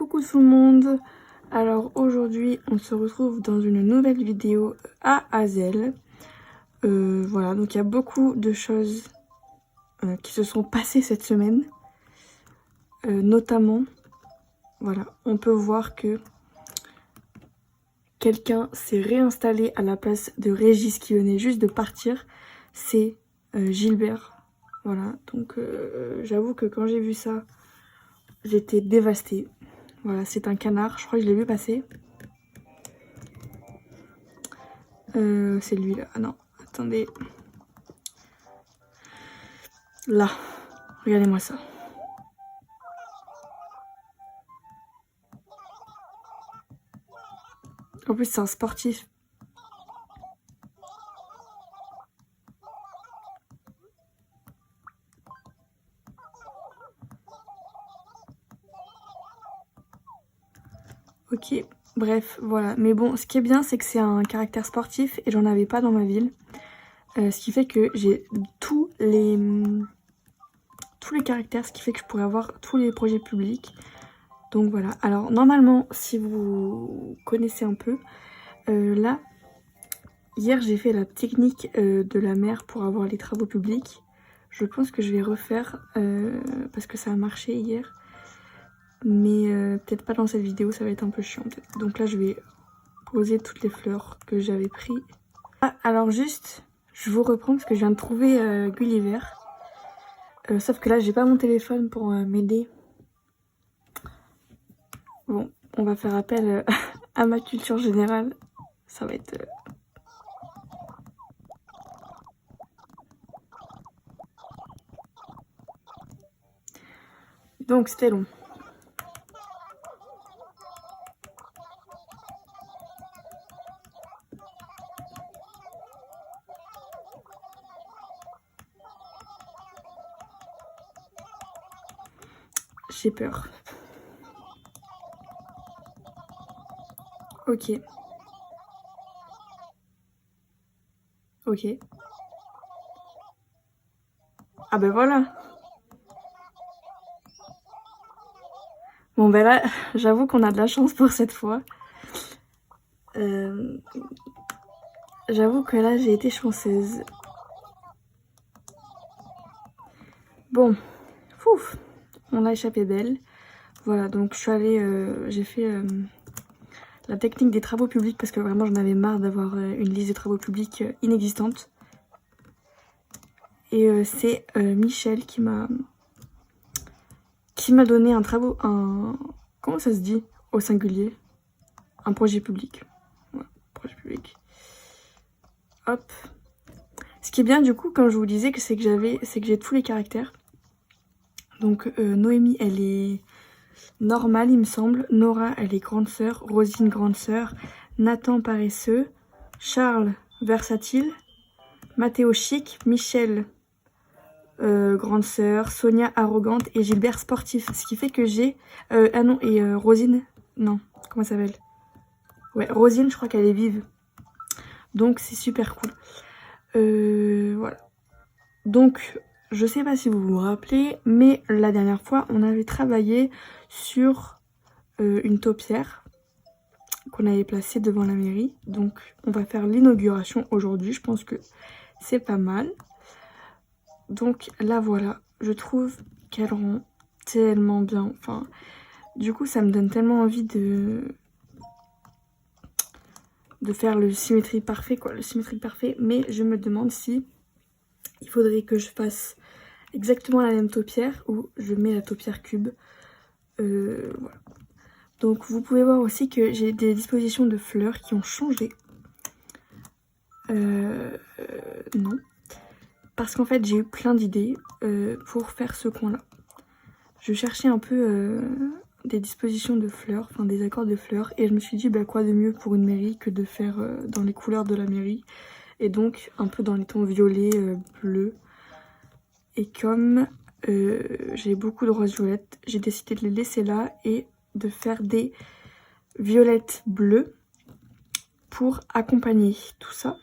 Coucou tout le monde. Alors aujourd'hui on se retrouve dans une nouvelle vidéo à Hazel. Voilà, donc il y a beaucoup de choses qui se sont passées cette semaine. Notamment, voilà, on peut voir que quelqu'un s'est réinstallé à la place de Régis qui venait juste de partir. C'est Gilbert. Voilà, donc j'avoue que quand j'ai vu ça, j'étais dévastée. Voilà, c'est un canard, je crois que je l'ai vu passer. C'est lui là. Ah non, attendez. Là, regardez-moi ça. En plus, c'est un sportif. Ok, bref, voilà. Mais bon, ce qui est bien, c'est que c'est un caractère sportif et j'en avais pas dans ma ville. Ce qui fait que j'ai tous les caractères, ce qui fait que je pourrais avoir tous les projets publics. Donc voilà. Alors normalement, si vous connaissez un peu, là, hier j'ai fait la technique de la mère pour avoir les travaux publics. Je pense que je vais refaire parce que ça a marché hier. Mais peut-être pas dans cette vidéo, ça va être un peu chiant. Donc là, je vais poser toutes les fleurs que j'avais pris. Ah, alors juste, je vous reprends parce que je viens de trouver Gulliver. Sauf que là, j'ai pas mon téléphone pour m'aider. Bon, on va faire appel à ma culture générale. Ça va être... Donc, c'était long. J'ai peur. Ok. Ok. Ah ben voilà. Bon ben là, j'avoue qu'on a de la chance pour cette fois. J'avoue que là, j'ai été chanceuse. Bon, fouf, on a échappé belle. Voilà, donc je suis allée, j'ai fait la technique des travaux publics parce que vraiment j'en avais marre d'avoir une liste de travaux publics inexistante. Et c'est Michel qui m'a donné un comment ça se dit au singulier? Un projet public. Voilà, projet public. Hop. Ce qui est bien du coup, comme je vous disais, c'est que j'ai tous les caractères. Donc Noémie, elle est normale, il me semble. Nora, elle est grande sœur. Rosine, grande sœur. Nathan, paresseux. Charles, versatile. Mathéo, chic. Michel, grande sœur. Sonia, arrogante. Et Gilbert, sportif. Ce qui fait que j'ai... ah non, et Rosine... Non, comment ça s'appelle? Ouais, Rosine, je crois qu'elle est vive. Donc c'est super cool. Voilà. Donc, je sais pas si vous vous rappelez, mais la dernière fois, on avait travaillé sur une taupière qu'on avait placée devant la mairie. Donc, on va faire l'inauguration aujourd'hui. Je pense que c'est pas mal. Donc, là, voilà. Je trouve qu'elle rend tellement bien. Enfin, du coup, ça me donne tellement envie de faire le symétrique parfait, quoi. Le symétrique parfait. Mais je me demande si il faudrait que je fasse exactement la même taupière ou je mets la taupière cube. Voilà. Donc vous pouvez voir aussi que j'ai des dispositions de fleurs qui ont changé. Non. Parce qu'en fait j'ai eu plein d'idées pour faire ce coin-là. Je cherchais un peu des dispositions de fleurs, enfin des accords de fleurs. Et je me suis dit bah quoi de mieux pour une mairie que de faire dans les couleurs de la mairie. Et donc un peu dans les tons violets, bleus. Et comme j'ai beaucoup de roses violettes, j'ai décidé de les laisser là et de faire des violettes bleues pour accompagner tout ça.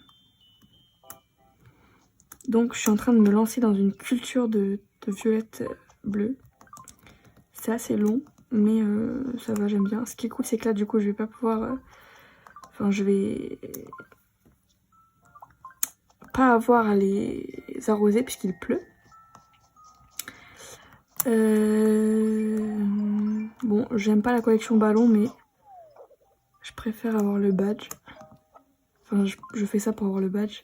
Donc je suis en train de me lancer dans une culture de violettes bleues. C'est assez long, mais ça va, j'aime bien. Ce qui est cool, c'est que là, du coup, je vais pas pouvoir... Enfin, je vais pas avoir à les arroser puisqu'il pleut. Bon, j'aime pas la collection ballon, mais je préfère avoir le badge. Enfin, je fais ça pour avoir le badge.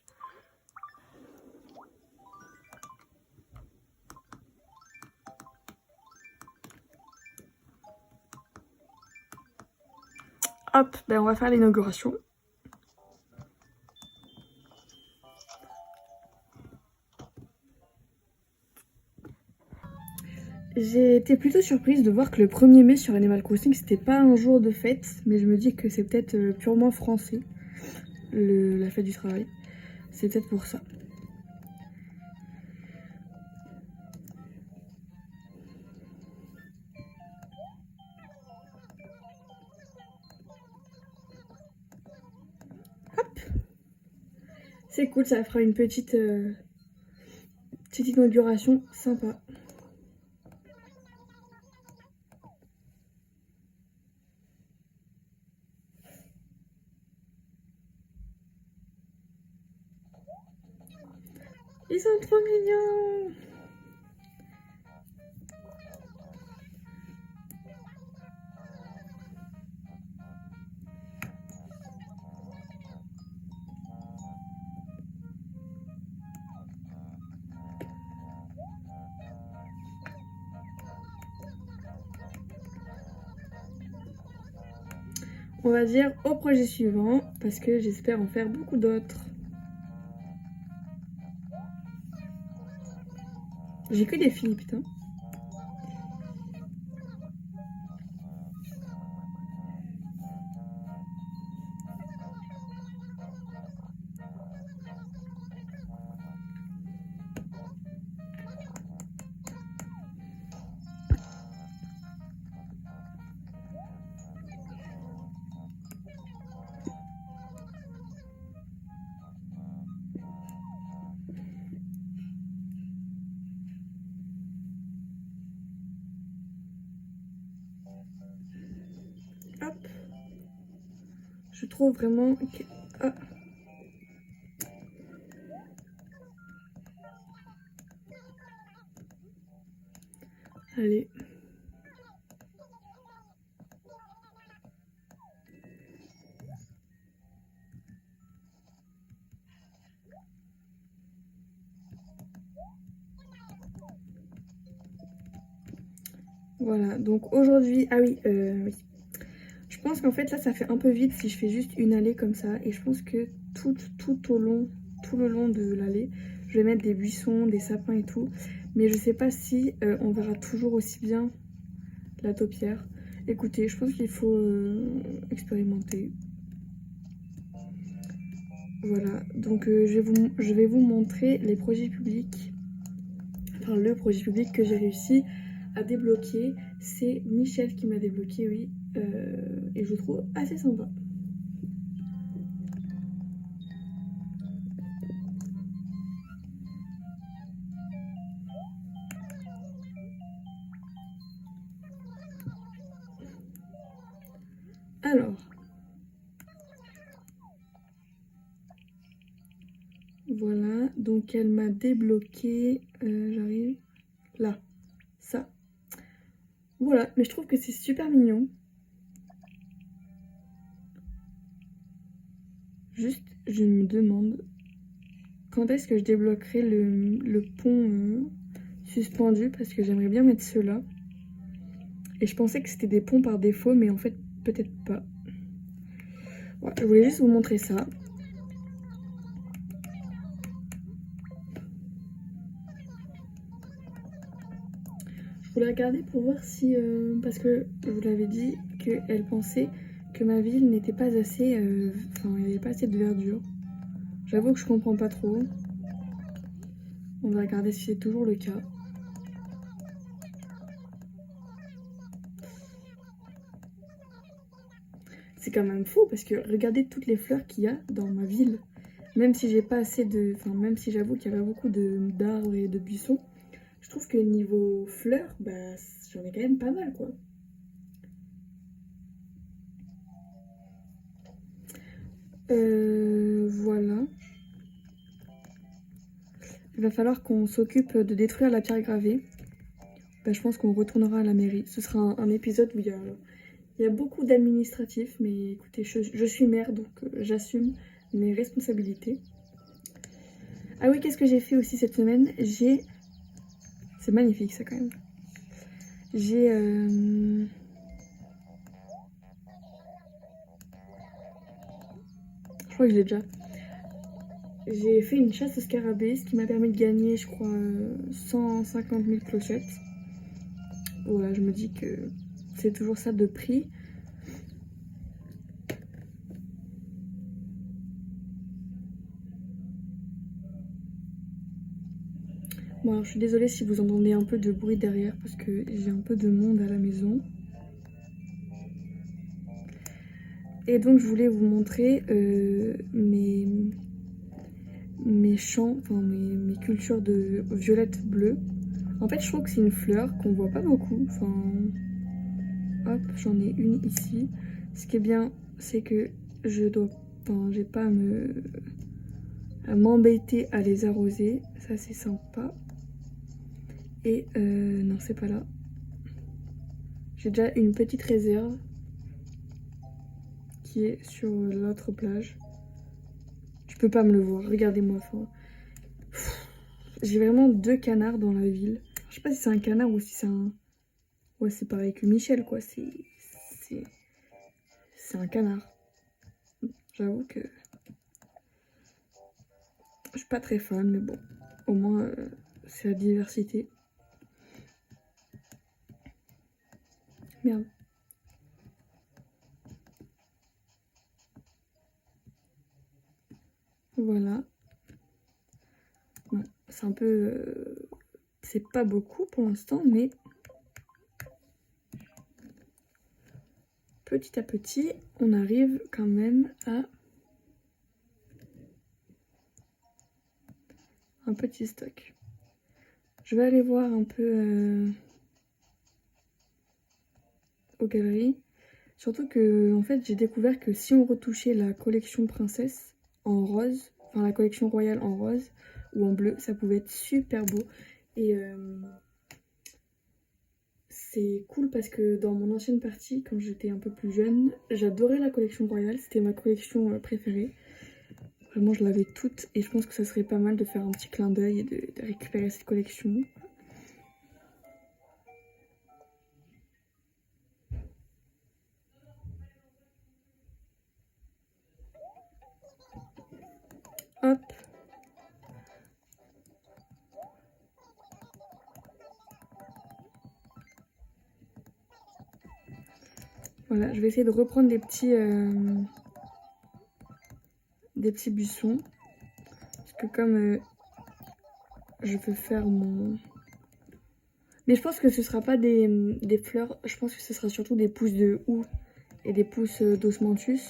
Hop, ben on va faire l'inauguration. J'ai été plutôt surprise de voir que le 1er mai sur Animal Crossing, c'était pas un jour de fête, mais je me dis que c'est peut-être purement français, la fête du travail. C'est peut-être pour ça. Hop. C'est cool, ça fera une petite inauguration sympa. Ils sont trop mignons. On va dire au projet suivant, parce que j'espère en faire beaucoup d'autres. J'ai que des filles, putain. Hop. Je trouve vraiment que... Ah. Allez. Voilà, donc aujourd'hui... Ah oui, oui. Je pense qu'en fait là ça fait un peu vite si je fais juste une allée comme ça. Et je pense que tout le long de l'allée, je vais mettre des buissons, des sapins et tout. Mais je sais pas si on verra toujours aussi bien la taupière. Écoutez, je pense qu'il faut expérimenter. Voilà, donc je vais vous montrer les projets publics. Enfin, le projet public que j'ai réussi à débloquer. C'est Michel qui m'a débloqué, oui. Et je le trouve assez sympa. Alors, voilà, donc elle m'a débloqué, j'arrive là, ça. Voilà, mais je trouve que c'est super mignon. Juste, je me demande quand est-ce que je débloquerai le pont suspendu, parce que j'aimerais bien mettre ceux-là. Et je pensais que c'était des ponts par défaut, mais en fait, peut-être pas. Voilà, je voulais juste vous montrer ça. Je voulais regarder pour voir si... parce que je vous l'avais dit qu'elle pensait que ma ville n'était pas assez... Enfin, il n'y avait pas assez de verdure. J'avoue que je comprends pas trop. On va regarder si c'est toujours le cas. C'est quand même fou parce que regardez toutes les fleurs qu'il y a dans ma ville. Même si j'ai pas assez de... Enfin, même si j'avoue qu'il y a pas beaucoup d'arbres et de buissons, je trouve que niveau fleurs, bah, j'en ai quand même pas mal, quoi. Voilà. Il va falloir qu'on s'occupe de détruire la pierre gravée. Je pense qu'on retournera à la mairie. Ce sera un épisode où il y a beaucoup d'administratifs, mais écoutez, je suis mère, donc j'assume mes responsabilités. Ah oui, qu'est-ce que j'ai fait aussi cette semaine? C'est magnifique ça quand même. J'ai... Je crois que je l'ai déjà. J'ai fait une chasse au scarabée, ce qui m'a permis de gagner, je crois, 150 000 clochettes. Voilà, je me dis que c'est toujours ça de prix. Bon, alors je suis désolée si vous entendez un peu de bruit derrière parce que j'ai un peu de monde à la maison. Et donc je voulais vous montrer mes champs, enfin mes cultures de violette bleue. En fait, je trouve que c'est une fleur qu'on voit pas beaucoup. Enfin, hop, j'en ai une ici. Ce qui est bien, c'est que j'ai pas à m'embêter à les arroser. Ça, c'est sympa. Et non, c'est pas là. J'ai déjà une petite réserve qui est sur l'autre plage. Je peux pas me le voir, regardez-moi. Enfin, j'ai vraiment 2 canards dans la ville. Je sais pas si c'est un canard ou si c'est un... Ouais, c'est pareil que Michel, quoi. C'est un canard. J'avoue que je suis pas très fan, mais bon. Au moins, c'est la diversité. Merde. Voilà. Bon, c'est un peu... c'est pas beaucoup pour l'instant, mais... petit à petit, on arrive quand même à un petit stock. Je vais aller voir un peu aux galeries. Surtout que, en fait, j'ai découvert que si on retouchait la collection princesse en rose, enfin la collection royale en rose ou en bleu, ça pouvait être super beau. Et c'est cool parce que dans mon ancienne partie, quand j'étais un peu plus jeune, j'adorais la collection royale, c'était ma collection préférée. Vraiment, je l'avais toute et je pense que ça serait pas mal de faire un petit clin d'œil et de récupérer cette collection. Hop. Voilà, je vais essayer de reprendre des petits buissons. Parce que comme je veux faire mon... Mais je pense que ce sera pas des fleurs, je pense que ce sera surtout des pousses de houx et des pousses d'osmanthus.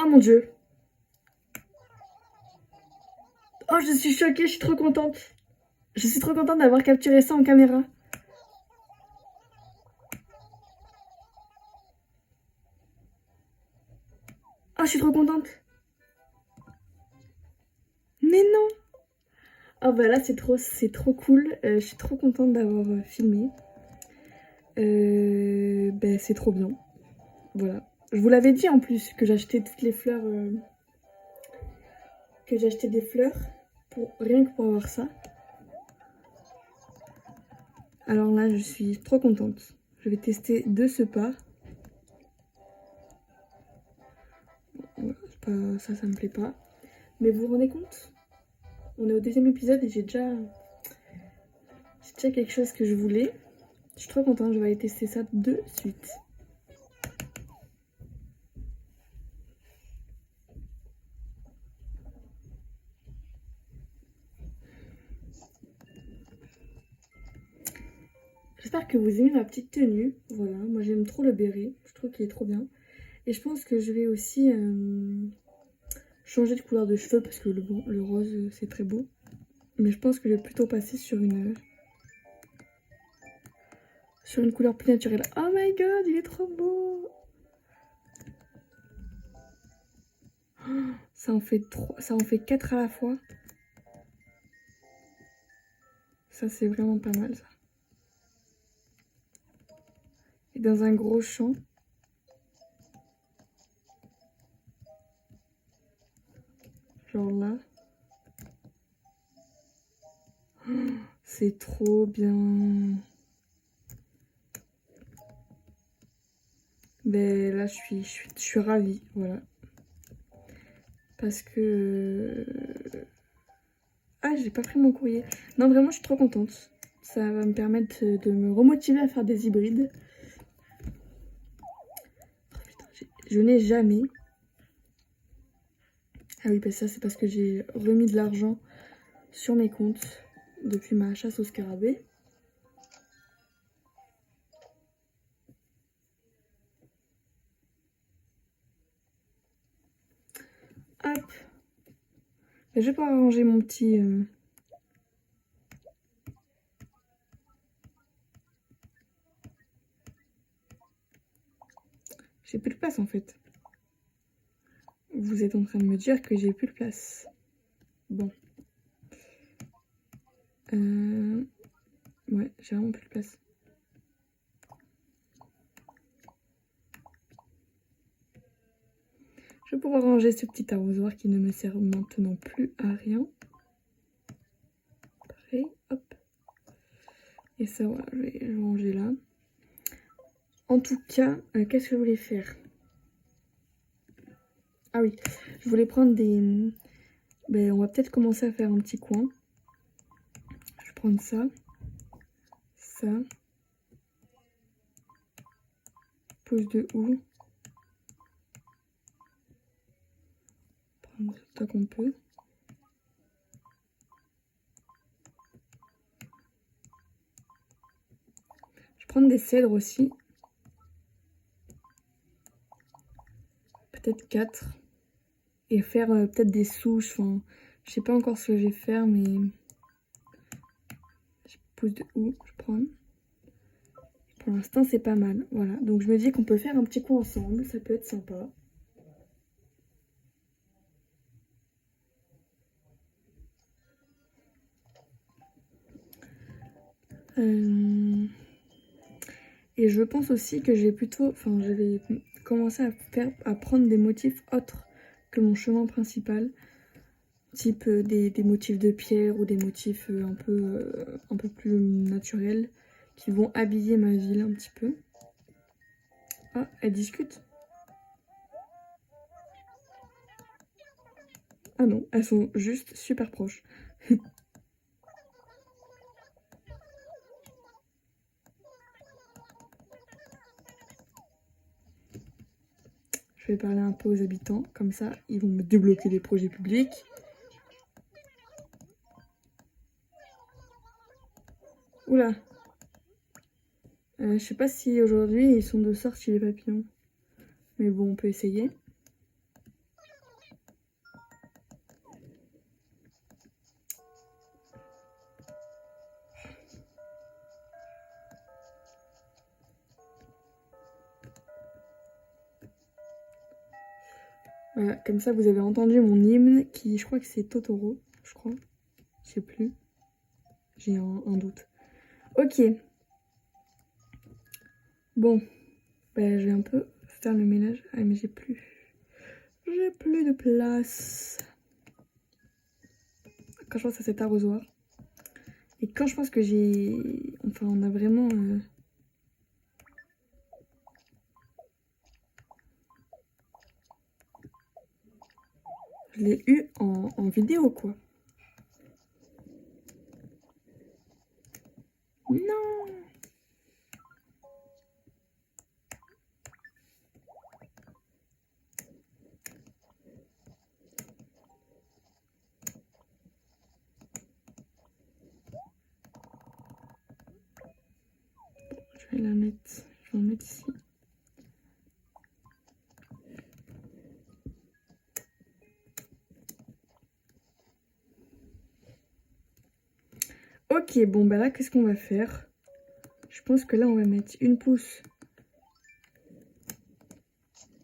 Oh mon dieu! Oh, je suis choquée, je suis trop contente. Je suis trop contente d'avoir capturé ça en caméra. Oh, je suis trop contente. Mais non! Oh bah là, c'est trop cool. Je suis trop contente d'avoir filmé. Bah, c'est trop bien. Voilà. Je vous l'avais dit en plus que j'achetais toutes les fleurs... que j'achetais des fleurs rien que pour avoir ça. Alors là, je suis trop contente. Je vais tester de ce pas. Voilà, ça me plaît pas. Mais vous vous rendez compte? On est au 2e épisode et j'ai déjà quelque chose que je voulais. Je suis trop contente, je vais aller tester ça de suite. J'espère que vous aimez ma petite tenue. Voilà, moi j'aime trop le béret. Je trouve qu'il est trop bien. Et je pense que je vais aussi changer de couleur de cheveux parce que le rose c'est très beau. Mais je pense que je vais plutôt passer sur une couleur plus naturelle. Oh my god, il est trop beau! Ça en fait 4 à la fois. Ça c'est vraiment pas mal ça. Et dans un gros champ. Genre là. C'est trop bien. Ben là, je suis ravie, voilà. Parce que... Ah, j'ai pas pris mon courrier. Non, vraiment, je suis trop contente. Ça va me permettre de me remotiver à faire des hybrides. Oh, putain, je n'ai jamais... Ah oui, bah ça, c'est parce que j'ai remis de l'argent sur mes comptes depuis ma chasse au scarabée. Hop. Je vais pouvoir ranger mon petit... J'ai plus de place en fait. Vous êtes en train de me dire que j'ai plus de place. Bon. Ouais, j'ai vraiment plus de place. Je vais pouvoir ranger ce petit arrosoir qui ne me sert maintenant plus à rien. Pareil, hop. Et ça, voilà, je vais ranger là. En tout cas, qu'est-ce que je voulais faire? Ah oui, je voulais prendre des... Ben, on va peut-être commencer à faire un petit coin. Je vais prendre ça. Ça. Pose de houx. Prendre tant qu'on peut. Je vais prendre des cèdres aussi. Peut-être 4. Et faire peut-être des souches. Enfin, je sais pas encore ce que je vais faire, mais... Pose de houx, je prends. Pour l'instant, c'est pas mal. Voilà. Donc, je me dis qu'on peut faire un petit coup ensemble. Ça peut être sympa. Et je pense aussi que je vais plutôt... Enfin, je vais commencer à prendre des motifs autres que mon chemin principal. Type des motifs de pierre ou des motifs un peu plus naturels. Qui vont habiller ma ville un petit peu. Ah, elles discutent. Ah non, elles sont juste super proches. Je vais parler un peu aux habitants, comme ça ils vont me débloquer des projets publics. Oula. Je sais pas si aujourd'hui ils sont de sortie les papillons. Mais bon, on peut essayer. Voilà, comme ça vous avez entendu mon hymne qui, je crois que c'est Totoro, je crois. Je sais plus. J'ai un doute. Ok. Bon. Bah, je vais un peu faire le ménage. Ah, mais j'ai plus. J'ai plus de place. Quand je pense à cet arrosoir. Et quand je pense que j'ai... Enfin, on a vraiment... Je l'ai eu en vidéo, quoi. Non! Je vais la mettre... Je vais en mettre ici. Ok, bon bah là, qu'est-ce qu'on va faire? Je pense que là, on va mettre une pousse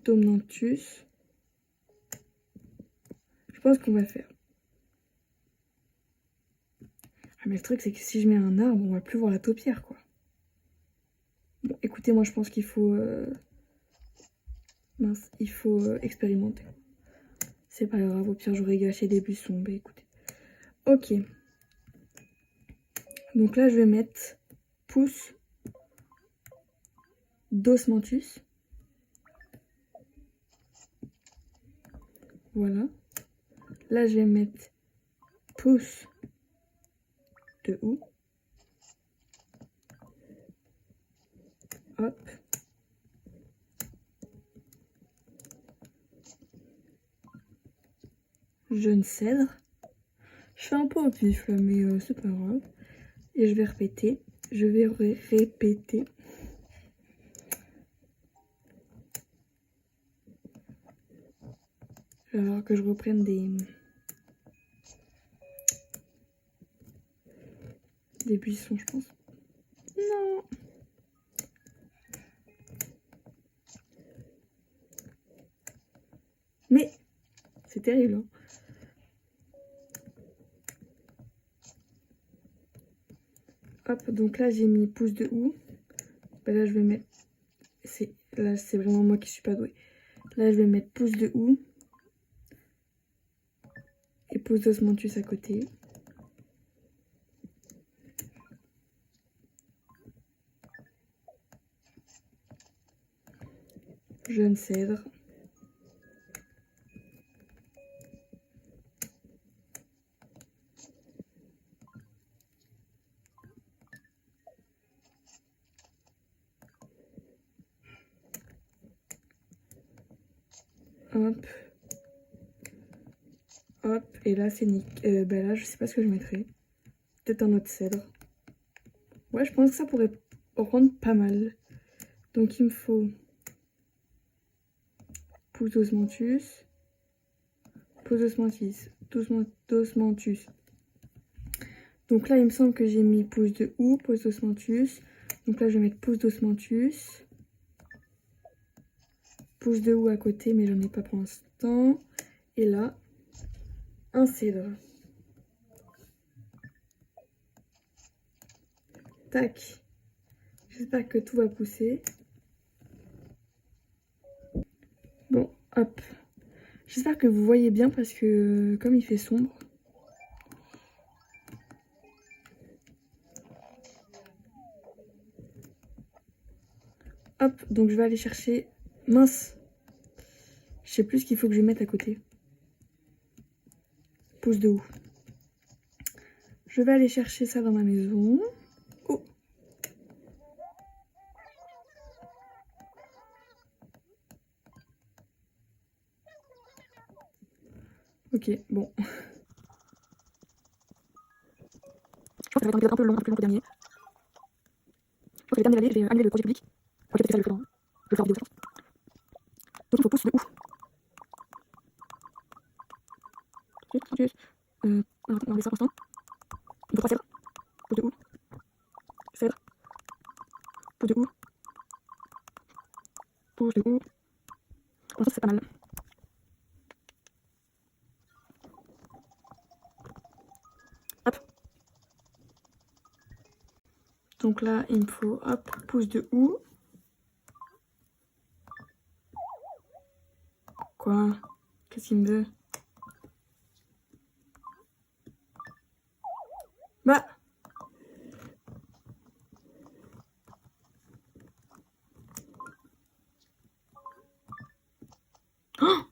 d'Omnanthus. Je pense qu'on va faire. Ah mais le truc, c'est que si je mets un arbre, on va plus voir la taupière, quoi. Bon, écoutez, moi, je pense qu'il faut... Mince, il faut expérimenter. C'est pas grave, au pire, j'aurais gâché des buissons. Bah écoutez. Ok. Donc là, je vais mettre pousse d'Osmanthus. Voilà. Là, je vais mettre pousse de houx. Hop. Jeune cèdre. Je fais un peu au pif là, mais c'est pas grave. Et je vais répéter. Je vais répéter. Alors que je reprenne des buissons, je pense. Non. Mais c'est terrible. Hein. Hop, donc là j'ai mis pouce de houx. Bah, là je vais mettre. Là c'est vraiment moi qui suis pas douée. Là je vais mettre pouce de houx. Et pouce d'osmanthus à côté. Jeune cèdre. Hop. Hop. Et là c'est nickel. Bah là je sais pas ce que je mettrai. Peut-être un autre cèdre. Ouais, je pense que ça pourrait rendre pas mal. Donc il me faut pouce d'osmanthus. Pouce d'osmanthus. Donc là, il me semble que j'ai mis pouce de houx, pouce d'osmanthus. Donc là, je vais mettre pouce d'osmanthus. Pouce de houx à côté, mais j'en ai pas pour l'instant. Et là, un cèdre. Tac. J'espère que tout va pousser. Bon, hop. J'espère que vous voyez bien parce que comme il fait sombre. Hop, donc je vais aller chercher... Mince. Je sais plus ce qu'il faut que je mette à côté. Pouce de houx. Je vais aller chercher ça dans ma maison. Oh. Ok, bon. Je pense que ça va être un peu long que le dernier. Je pense que je vais terminer l'année, je vais annuler le projet public. Ok, peut-être ça, je le ferai. Je vais le faire en vidéo, je pense. Donc il faut pouce de ouf. On va laisser ça pour l'instant. Il faut 3 cèdres. Pouce de ouf. Cèdre. Pouce de ouf. Pouce de ouf. Pour l'instant, c'est pas mal. Hop. Donc là, il me faut, hop, pouce de houx. Quoi? Qu'est-ce qu'il me veut? Bah! Oh!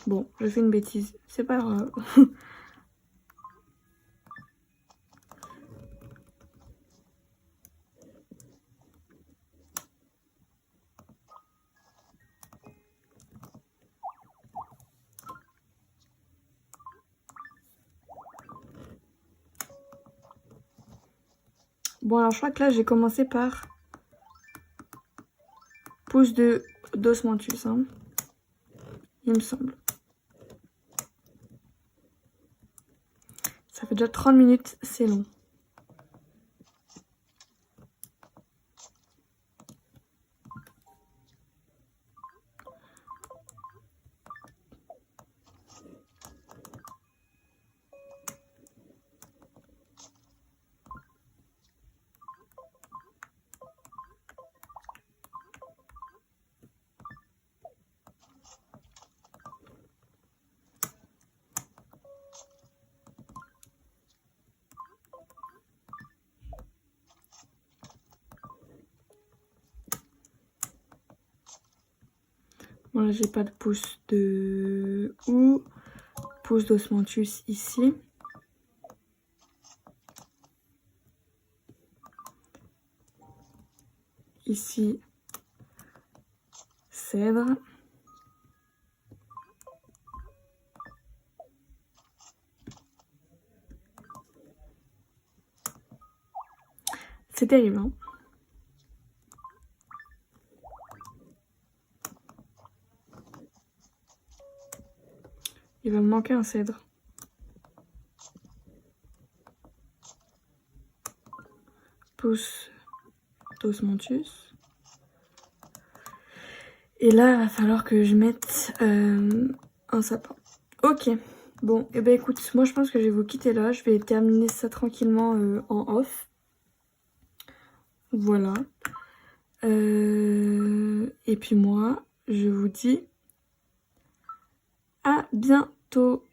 Bon, je fais une bêtise. C'est pas grave. Bon, alors je crois que là, j'ai commencé par pouce d'osmanthus, hein. Il me semble. Ça fait déjà 30 minutes, c'est long. Bon là j'ai pas de pouce de houx, pouce d'osmanthus ici. Ici, cèdre. C'est terrible, hein. Il va me manquer un cèdre. Pouce d'osmanthus. Et là, il va falloir que je mette un sapin. Ok. Bon, et ben écoute, moi je pense que je vais vous quitter là. Je vais terminer ça tranquillement en off. Voilà. Et puis moi, je vous dis à bientôt.